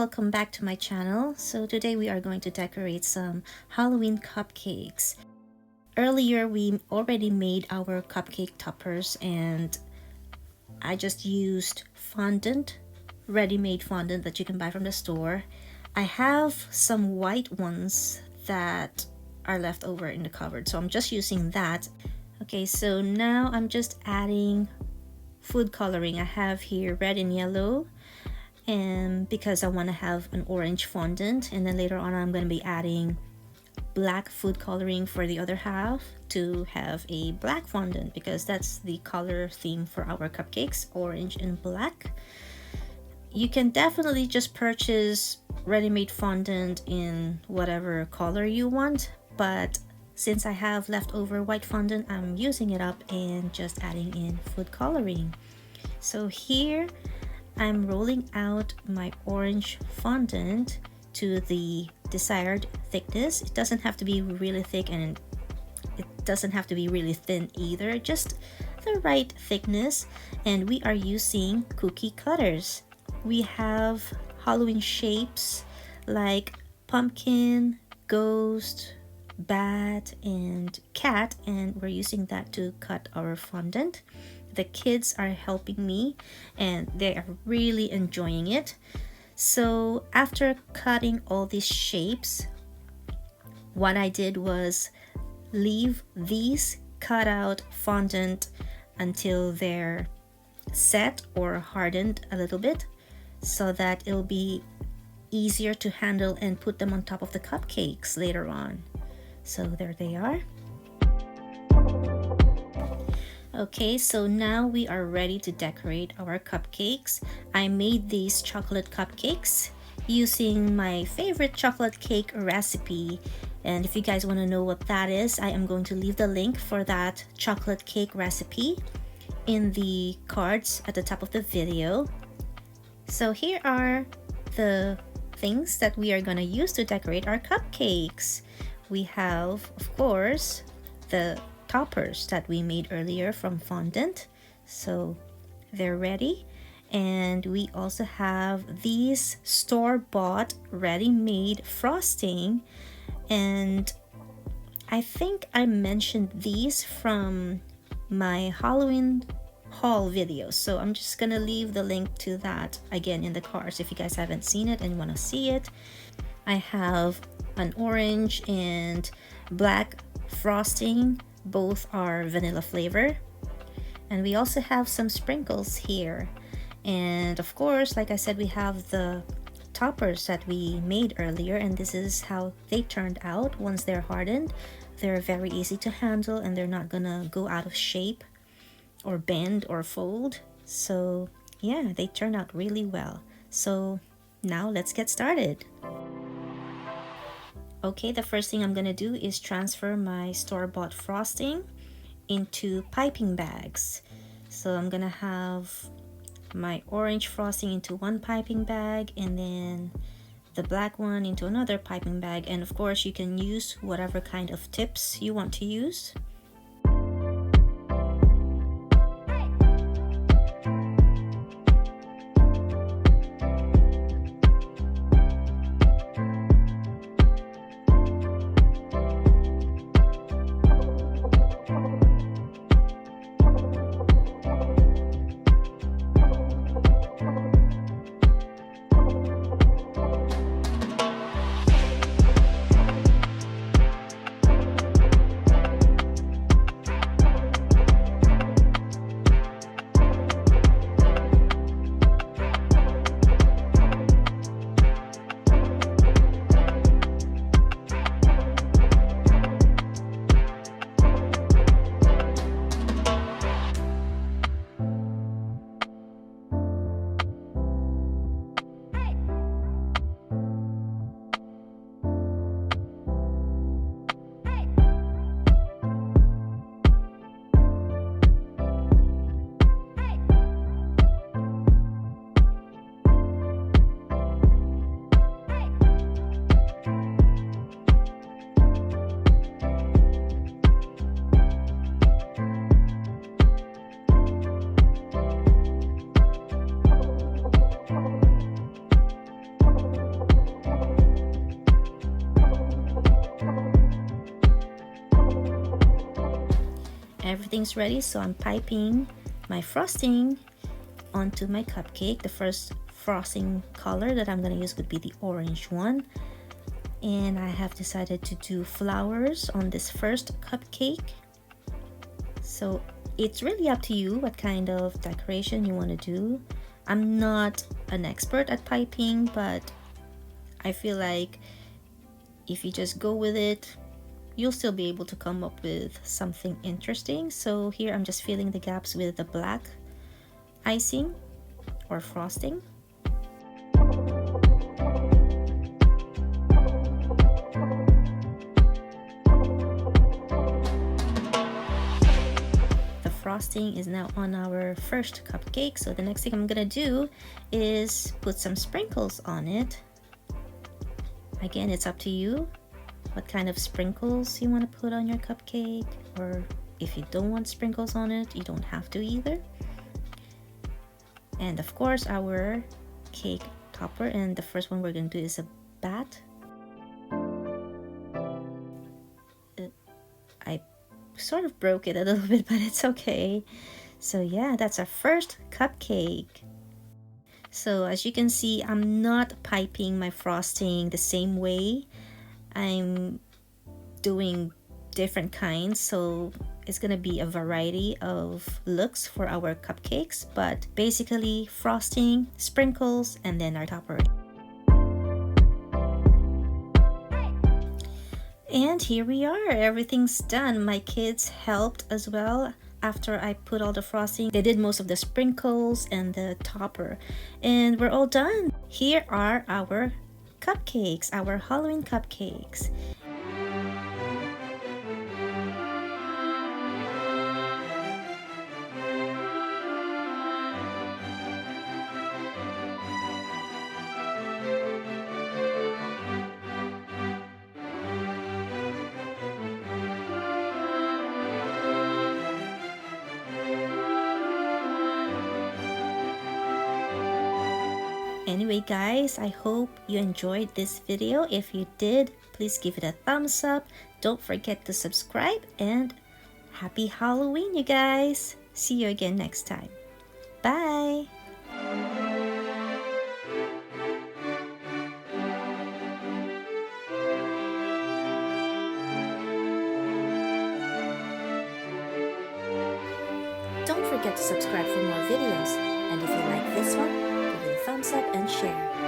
welcome back to my channel. So today we are going to decorate some Halloween cupcakes. Earlier we already made our cupcake toppers and I just used fondant, ready-made fondant that you can buy from the store. I have some white ones that are left over in the cupboard, so I'm just using that. Okay, so now I'm just adding food coloring. I have here red and yellow, and because I want to have an orange fondant, and then later on I'm going to be adding black food coloring for the other half to have a black fondant, because that's the color theme for our cupcakes, orange and black. You can definitely just purchase ready-made fondant in whatever color you want, but since I have leftover white fondant, I'm using it up and just adding in food coloring. So here I'm rolling out my orange fondant to the desired thickness. It doesn't have to be really thick and it doesn't have to be really thin either, just the right thickness. And we are using cookie cutters. We have Halloween shapes like pumpkin, ghost, bat, and cat, and we're using that to cut our fondant. The kids are helping me and they are really enjoying it. So after cutting all these shapes, what I did was leave these cut out fondant until they're set or hardened a little bit, so that it'll be easier to handle and put them on top of the cupcakes later on. So there they are. Okay, so now we are ready to decorate our cupcakes. I made these chocolate cupcakes using my favorite chocolate cake recipe. And if you guys want to know what that is, I am going to leave the link for that chocolate cake recipe in the cards at the top of the video. So here are the things that we are going to use to decorate our cupcakes. We have, of course, the toppers that we made earlier from fondant, so they're ready. And we also have these store-bought ready-made frosting, and I think I mentioned these from my Halloween haul video, so I'm just gonna leave the link to that again in the cards if you guys haven't seen it and you want to see it. I have an orange and black frosting, both are vanilla flavor, and we also have some sprinkles here. And of course, like I said, we have the toppers that we made earlier, and this is how they turned out. Once they're hardened, they're very easy to handle and they're not gonna go out of shape or bend or fold. So yeah, they turned out really well. So now let's get started. Okay, the first thing I'm gonna do is transfer my store-bought frosting into piping bags. So I'm gonna have my orange frosting into one piping bag, and then the black one into another piping bag. And of course, you can use whatever kind of tips you want to use. everything's ready, so I'm piping my frosting onto my cupcake. The first frosting color that I'm gonna use would be the orange one. And I have decided to do flowers on this first cupcake. So it's really up to you what kind of decoration you want to do. I'm not an expert at piping, but I feel like if you just go with it, you'll still be able to come up with something interesting. So here I'm just filling the gaps with the black icing or frosting. The frosting is now on our first cupcake, so the next thing I'm gonna do is put some sprinkles on it. Again, it's up to you what kind of sprinkles you want to put on your cupcake, or if you don't want sprinkles on it, you don't have to either. And of course, our cake topper, and the first one we're going to do is a bat. I sort of broke it a little bit, but it's okay. So yeah, that's our first cupcake. So as you can see, I'm not piping my frosting the same way. I'm doing different kinds, so it's gonna be a variety of looks for our cupcakes, but basically frosting, sprinkles, and then our topper. And here we are, everything's done. My kids helped as well. After I put all the frosting, they did most of the sprinkles and the topper, and we're all done. Here are our cupcakes, our Halloween cupcakes. Anyway guys, I hope you enjoyed this video. If you did, please give it a thumbs up. Don't forget to subscribe, and happy Halloween, you guys. See you again next time. Bye. Don't forget to subscribe for more videos. And if you like this one, give it a thumbs up and share.